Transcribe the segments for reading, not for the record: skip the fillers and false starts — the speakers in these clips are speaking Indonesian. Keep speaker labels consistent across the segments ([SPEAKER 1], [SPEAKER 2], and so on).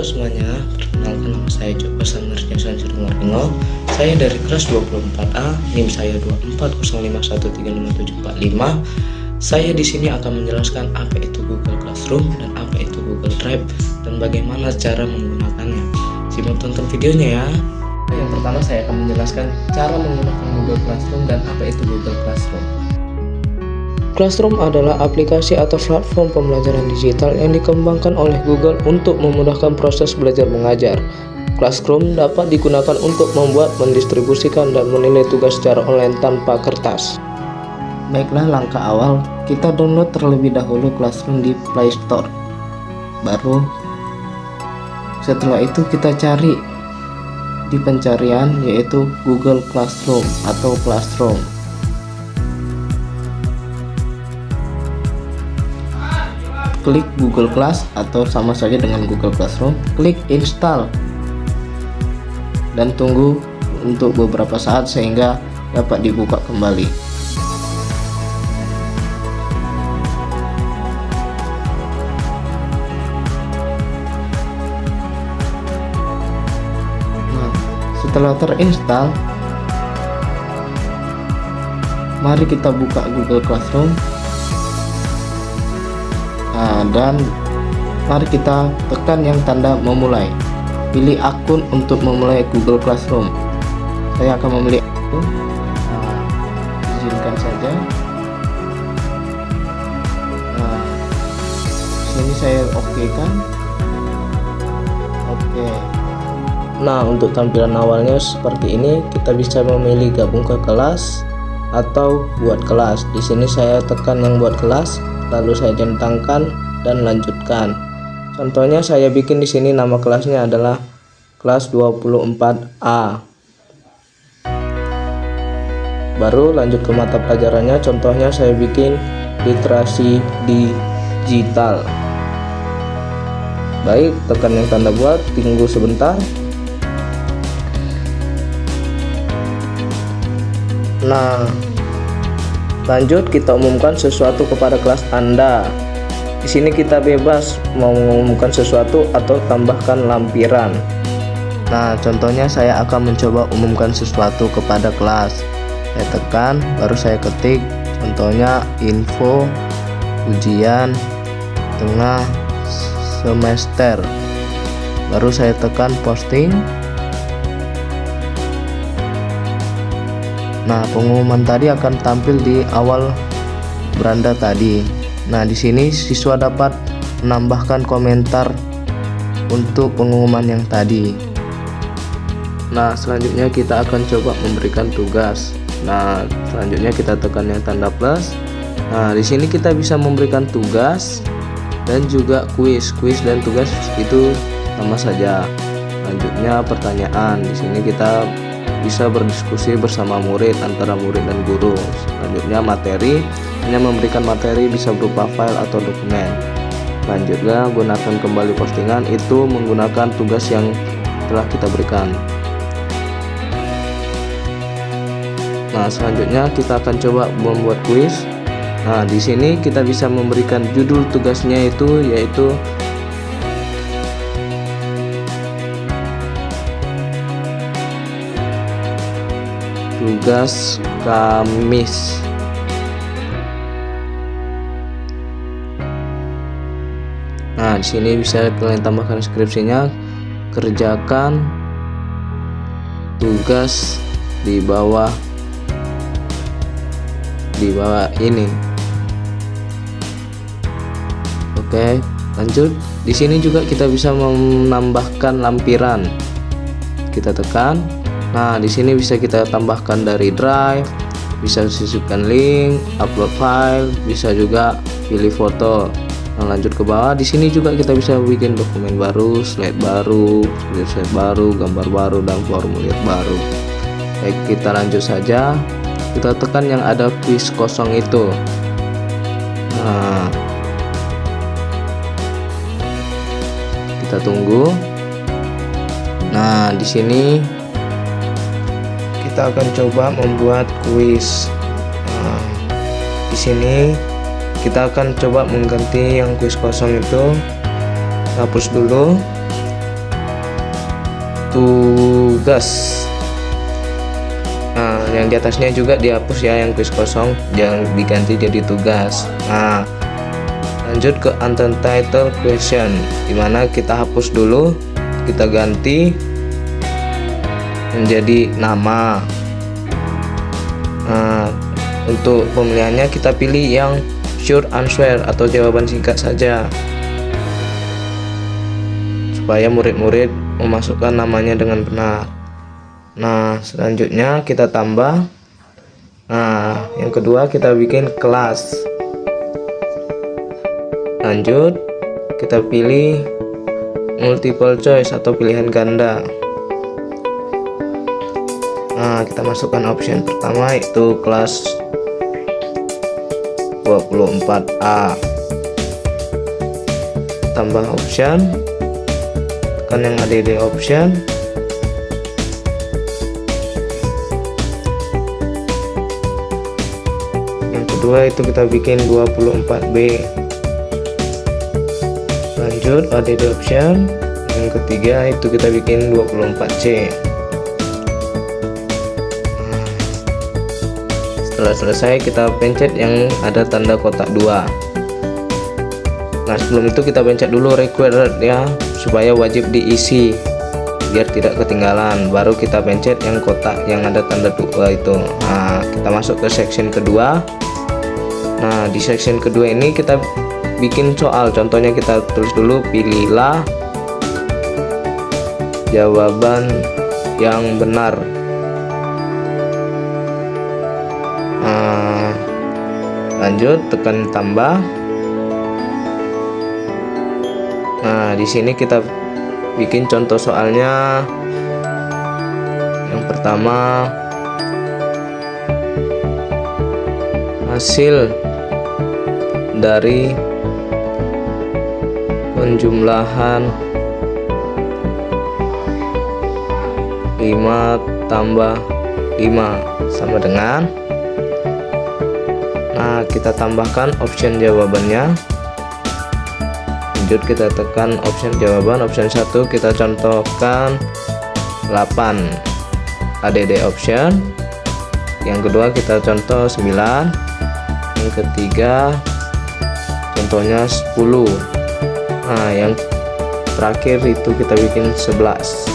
[SPEAKER 1] Halo semuanya, perkenalkan nama saya Joko Samirja Sanjurringo. Saya dari kelas 24A, NIM saya 24051357575. Saya di sini akan menjelaskan apa itu Google Classroom dan apa itu Google Drive dan bagaimana cara menggunakannya. Simak tonton videonya ya. Yang pertama saya akan menjelaskan cara menggunakan Google Classroom dan apa itu Google Classroom. Classroom adalah aplikasi atau platform pembelajaran digital yang dikembangkan oleh Google untuk memudahkan proses belajar mengajar. Classroom dapat digunakan untuk membuat, mendistribusikan, dan menilai tugas secara online tanpa kertas. Baiklah, langkah awal, kita download terlebih dahulu Classroom di Play Store. Baru setelah itu kita cari di pencarian yaitu Google Classroom atau Classroom. Klik Google Class atau sama saja dengan Google Classroom, klik install dan tunggu untuk beberapa saat sehingga dapat dibuka kembali. Nah, setelah terinstall, mari kita buka Google Classroom. Dan mari kita tekan yang tanda memulai. Pilih akun untuk memulai Google Classroom. Saya akan memilih akun. Izinkan saja. Sini saya oke kan? Oke. Nah, untuk tampilan awalnya seperti ini. Kita bisa memilih gabung ke kelas atau buat kelas. Di sini saya tekan yang buat kelas, lalu saya centangkan dan lanjutkan. Contohnya saya bikin di sini nama kelasnya adalah kelas 24A. Baru lanjut ke mata pelajarannya, contohnya saya bikin literasi digital. Baik, tekan yang tanda buat, tunggu sebentar. Nah, lanjut kita umumkan sesuatu kepada kelas Anda. Di sini kita bebas mau mengumumkan sesuatu atau tambahkan lampiran. Nah, contohnya saya akan mencoba umumkan sesuatu kepada kelas. Saya tekan, baru saya ketik. Contohnya info ujian tengah semester. Baru saya tekan posting. Nah, pengumuman tadi akan tampil di awal beranda tadi. Nah, di sini siswa dapat menambahkan komentar untuk pengumuman yang tadi. Nah, selanjutnya kita akan coba memberikan tugas. Nah, selanjutnya kita tekan yang tanda plus. Nah, di sini kita bisa memberikan tugas dan juga kuis. Kuis dan tugas itu sama saja. Selanjutnya pertanyaan. Di sini kita bisa berdiskusi bersama murid, antara murid dan guru. Selanjutnya materi, hanya memberikan materi bisa berupa file atau dokumen. Selanjutnya gunakan kembali postingan, itu menggunakan tugas yang telah kita berikan. Nah, selanjutnya kita akan coba membuat kuis. Nah, di sini kita bisa memberikan judul tugasnya yaitu tugas Kamis. Nah, di sini bisa kalian tambahkan deskripsinya, kerjakan tugas di bawah ini. Oke, lanjut. Di sini juga kita bisa menambahkan lampiran. Kita tekan. Nah, di sini bisa kita tambahkan dari drive, bisa sisipkan link, upload file, bisa juga pilih foto. Nah, lanjut ke bawah. Di sini juga kita bisa bikin dokumen baru, slide baru, gambar baru, dan formulir baru. Baik, kita lanjut saja. Kita tekan yang ada kuis kosong itu. Nah, kita tunggu. Nah, di sini kita akan coba membuat kuis. Nah, di sini kita akan coba mengganti yang kuis kosong itu. Hapus dulu. tugas. Nah, yang di atasnya juga dihapus ya, yang kuis kosong jangan diganti jadi tugas. Nah, lanjut ke untitled question, dimana kita hapus dulu, kita ganti menjadi nama. Nah, untuk pemilihannya kita pilih yang short answer atau jawaban singkat saja, supaya murid-murid memasukkan namanya dengan benar. Nah, selanjutnya kita tambah. Nah, yang kedua kita bikin kelas. Lanjut kita pilih multiple choice atau pilihan ganda. Nah, kita masukkan option pertama itu kelas 24A. Tambah option, tekan yang ADD option. Yang kedua itu kita bikin 24B. Lanjut ADD option. Yang ketiga itu kita bikin 24C. Setelah selesai kita pencet yang ada tanda kotak 2. Nah, sebelum itu kita pencet dulu required ya, supaya wajib diisi biar tidak ketinggalan. Baru kita pencet yang kotak yang ada tanda 2 itu. Nah, kita masuk ke section kedua. Nah, di section kedua ini kita bikin soal. Contohnya kita tulis dulu, pilihlah jawaban yang benar. Lanjut tekan tambah. Nah, di sini kita bikin contoh soalnya. Yang pertama, hasil dari penjumlahan 5 tambah 5 sama dengan. Nah, kita tambahkan option jawabannya. Lanjut kita tekan option jawaban. Option 1 kita contohkan 8 ADD option. Yang kedua kita contoh 9. Yang ketiga contohnya 10. Nah, yang terakhir itu kita bikin 11.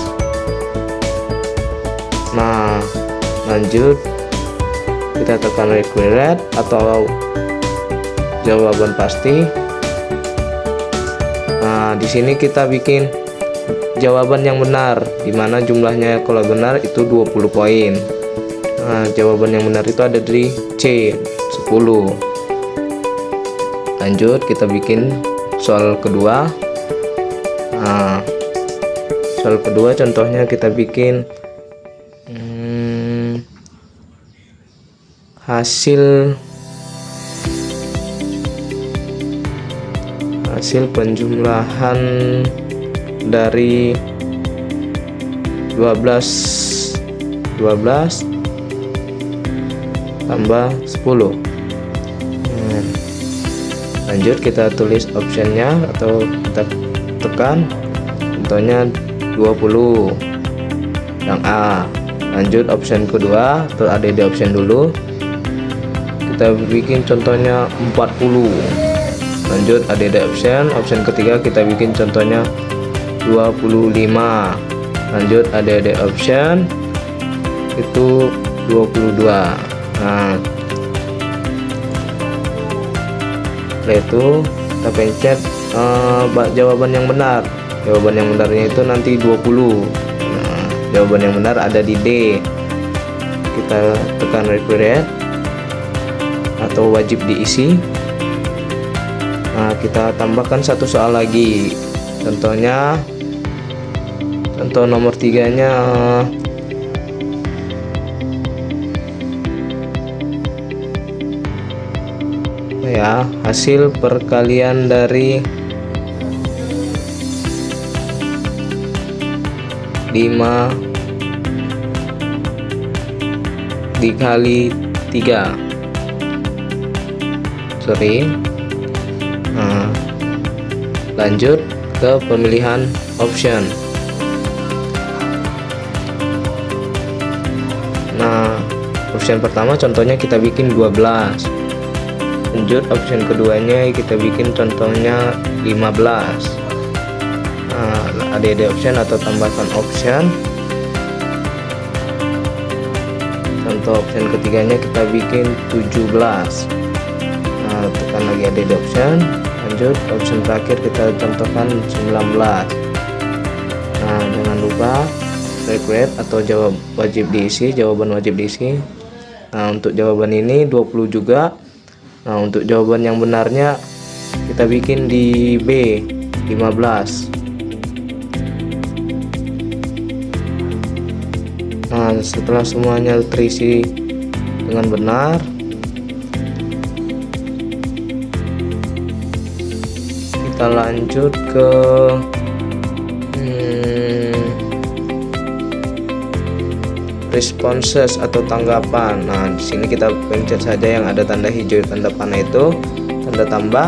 [SPEAKER 1] Nah, lanjut kita tekan required atau jawaban pasti. Nah, di sini kita bikin jawaban yang benar, dimana jumlahnya kalau benar itu 20 poin. Nah, jawaban yang benar itu ada di C, 10. Lanjut kita bikin soal kedua. Nah, soal kedua contohnya kita bikin hasil penjumlahan dari 12 tambah 10. Lanjut kita tulis optionnya atau kita tekan contohnya 20 yang A. Lanjut option kedua atau ADD option dulu, kita bikin contohnya 40. Lanjut ADD option. Option ketiga kita bikin contohnya 25. Lanjut ADD option itu 22. Nah, setelah itu kita pencet jawaban yang benar. Jawaban yang benarnya itu nanti 20. Nah, jawaban yang benar ada di D. Kita tekan required atau wajib diisi. Nah, kita tambahkan satu soal lagi. Contohnya, contoh nomor 3-nya ya, hasil perkalian dari 5 dikali 3. Nah, lanjut ke pemilihan option. Option pertama contohnya kita bikin 12. Lanjut option keduanya kita bikin contohnya 15. Ada option atau tambahkan option. Contoh option ketiganya kita bikin 17. Tekan lagi ada option. Lanjut option terakhir kita contohkan 19. Jangan lupa required atau jawaban wajib diisi. Untuk jawaban ini 20 juga. Untuk jawaban yang benarnya kita bikin di B 15. Setelah semuanya terisi dengan benar, kita lanjut ke responses atau tanggapan. Di sini kita pencet saja yang ada tanda hijau, tanda panah itu, tanda tambah.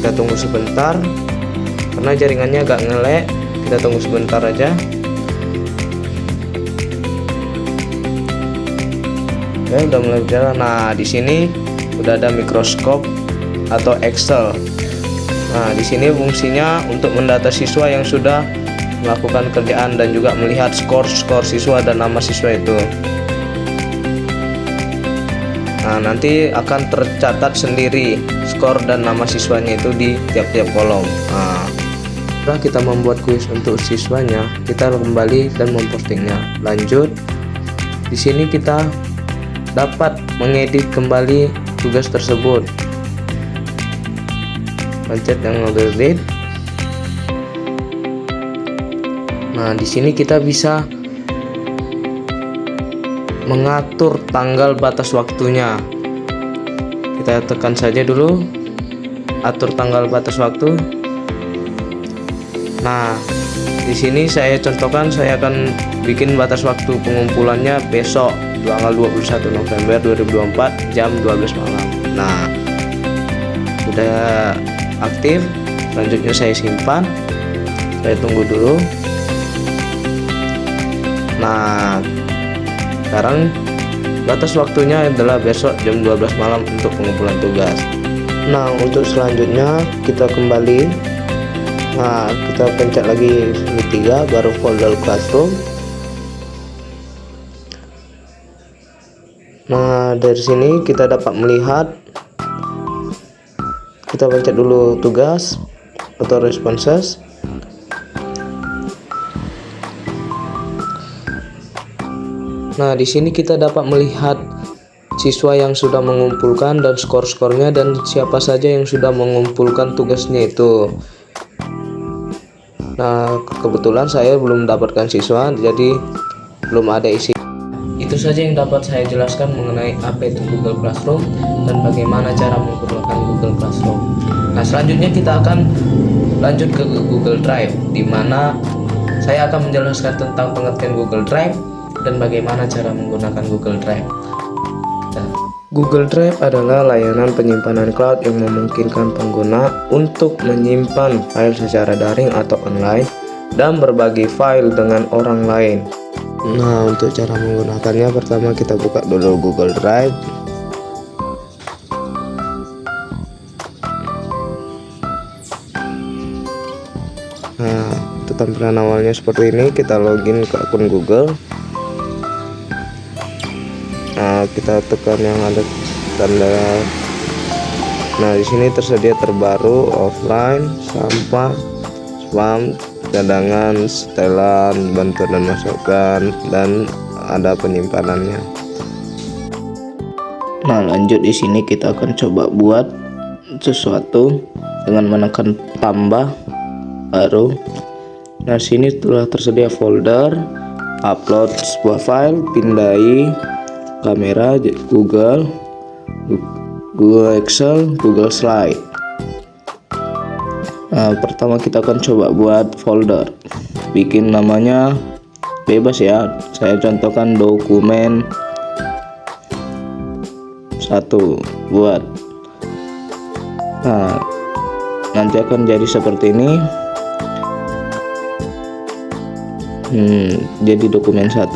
[SPEAKER 1] Kita tunggu sebentar karena jaringannya agak ngelek. Kita tunggu sebentar aja. Oke, udah mulai berjalan. Di sini udah ada mikroskop atau Excel. Di sini fungsinya untuk mendata siswa yang sudah melakukan kerjaan dan juga melihat skor siswa dan nama siswa itu. Nanti akan tercatat sendiri skor dan nama siswanya itu di tiap-tiap kolom. Setelah kita membuat kuis untuk siswanya, kita kembali dan mempostingnya. Lanjut, di sini kita dapat mengedit kembali tugas tersebut. Pencet yang edit. Di sini kita bisa mengatur tanggal batas waktunya. Kita tekan saja dulu, atur tanggal batas waktu. Di sini saya contohkan, saya akan bikin batas waktu pengumpulannya besok tanggal 21 November 2024 jam 12 malam. Sudah aktif. Selanjutnya saya simpan. Saya tunggu dulu. Sekarang batas waktunya adalah besok jam 12 malam untuk pengumpulan tugas. Untuk selanjutnya kita kembali. Kita pencet lagi ini 3, baru folder classroom. Dari sini kita dapat melihat, kita pencet dulu tugas atau responses. Di sini kita dapat melihat siswa yang sudah mengumpulkan dan skor-skornya dan siapa saja yang sudah mengumpulkan tugasnya itu. Kebetulan saya belum mendapatkan siswa, jadi belum ada isi. Itu saja yang dapat saya jelaskan mengenai apa itu Google Classroom dan bagaimana cara menggunakan Google Classroom. Selanjutnya kita akan lanjut ke Google Drive, di mana saya akan menjelaskan tentang pengertian Google Drive dan bagaimana cara menggunakan Google Drive. Google Drive adalah layanan penyimpanan cloud yang memungkinkan pengguna untuk menyimpan file secara daring atau online dan berbagi file dengan orang lain. Untuk cara menggunakannya, pertama kita buka dulu Google Drive. Itu tampilan awalnya seperti ini. Kita login ke akun Google. Kita tekan yang ada tanda. Di sini tersedia terbaru, offline, sampah, spam, cadangan, setelan, bantuan dan masukan, dan ada penyimpanannya. Lanjut di sini kita akan coba buat sesuatu dengan menekan tambah baru. Sini telah tersedia folder, upload sebuah file, pindai kamera, Google Excel, Google Slide. Pertama kita akan coba buat folder, bikin namanya bebas ya, saya contohkan dokumen 1, buat. Nanti akan jadi seperti ini. Jadi dokumen 1.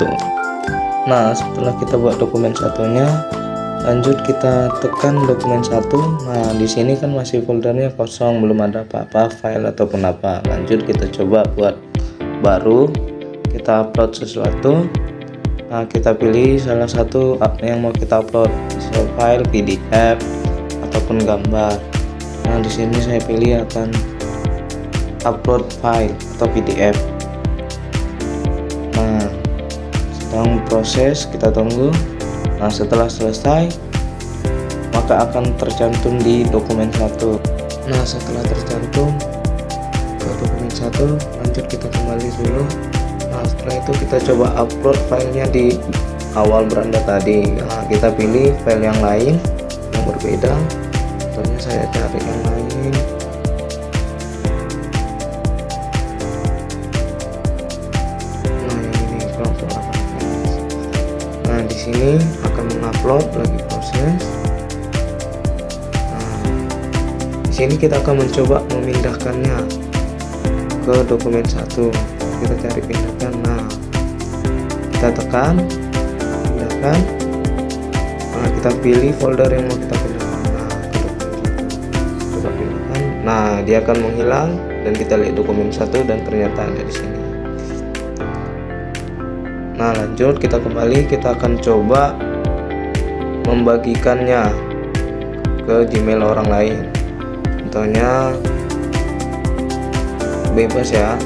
[SPEAKER 1] Nah, setelah kita buat dokumen satunya, lanjut kita tekan dokumen satu. Nah, di sini kan masih foldernya kosong, belum ada apa-apa file ataupun apa. Lanjut kita coba buat baru, kita upload sesuatu. Nah, kita pilih salah satu yang mau kita upload, misal file PDF ataupun gambar. Nah, di sini saya pilih akan upload file atau PDF. Nah, sedang proses, kita tunggu. Nah, setelah selesai maka akan tercantum di dokumen satu. Nah, setelah tercantum ke dokumen satu, lanjut kita kembali dulu. Nah, setelah itu kita coba upload filenya di awal beranda tadi. Nah, kita pilih file yang lain yang berbeda. Contohnya saya cari yang lain. Nah, yang ini kelompok 18. Nah, di sini akan mengupload, lagi proses. Nah, di sini kita akan mencoba memindahkannya ke dokumen satu. Kita cari pindahkan. Nah, kita tekan pindahkan. Nah, kita pilih folder yang mau kita pindahkan. Nah, coba pindahkan. Nah, dia akan menghilang dan kita lihat dokumen satu dan ternyata ada di sini. Nah, lanjut kita kembali, kita akan coba membagikannya ke Gmail orang lain. Contohnya bebas ya.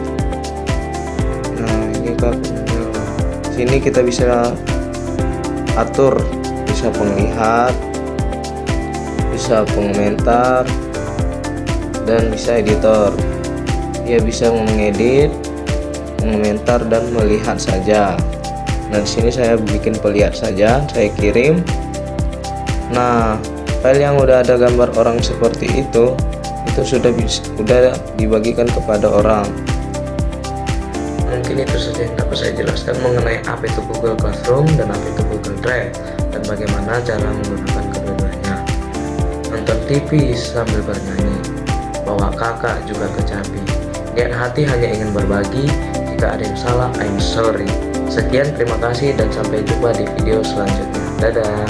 [SPEAKER 1] Nah, ini ke sini kita bisa atur, bisa penglihat, bisa pengomentar, dan bisa editor. Dia bisa mengedit, mengomentar, dan melihat saja. Nah, di sini saya bikin pelihat saja, saya kirim. Nah, file yang udah ada gambar orang seperti itu sudah dibagikan kepada orang. Mungkin itu saja yang dapat saya jelaskan mengenai apa itu Google Classroom dan apa itu Google Drive dan bagaimana cara menggunakan keduanya. Nonton TV sambil bernyanyi, bawa kakak juga ke Jambi. Niat hati hanya ingin berbagi, jika ada yang salah I'm sorry. Sekian, terima kasih dan sampai jumpa di video selanjutnya. Dadah.